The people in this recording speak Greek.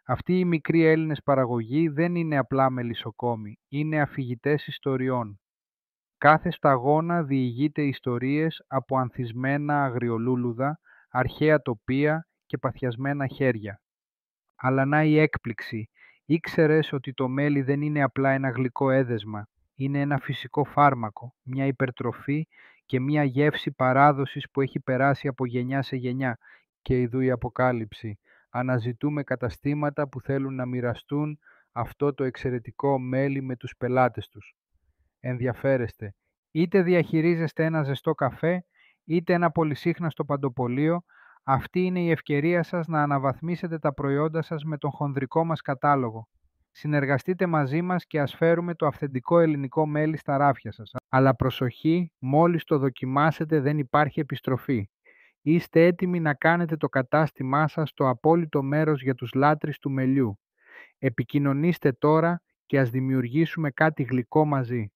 Αυτοί οι μικροί Έλληνες παραγωγοί δεν είναι απλά μελισσοκόμοι, είναι αφηγητές ιστοριών. Κάθε σταγόνα διηγείται ιστορίες από ανθισμένα αγριολούλουδα, αρχαία τοπία και παθιασμένα χέρια. Αλλά να η έκπληξη. Ήξερες ότι το μέλι δεν είναι απλά ένα γλυκό έδεσμα. Είναι ένα φυσικό φάρμακο, μια υπερτροφή και μια γεύση παράδοσης που έχει περάσει από γενιά σε γενιά. Και ειδού η αποκάλυψη. Αναζητούμε καταστήματα που θέλουν να μοιραστούν αυτό το εξαιρετικό μέλι με τους πελάτες τους. Ενδιαφέρεστε. Είτε διαχειρίζεστε ένα ζεστό καφέ, είτε ένα πολυσύχναστο παντοπολείο, αυτή είναι η ευκαιρία σας να αναβαθμίσετε τα προϊόντα σας με τον χονδρικό μας κατάλογο. Συνεργαστείτε μαζί μας και ας φέρουμε το αυθεντικό ελληνικό μέλι στα ράφια σας. Αλλά προσοχή, μόλις το δοκιμάσετε δεν υπάρχει επιστροφή. Είστε έτοιμοι να κάνετε το κατάστημά σας το απόλυτο μέρος για τους λάτρεις του μελιού. Επικοινωνήστε τώρα και ας δημιουργήσουμε κάτι γλυκό μαζί.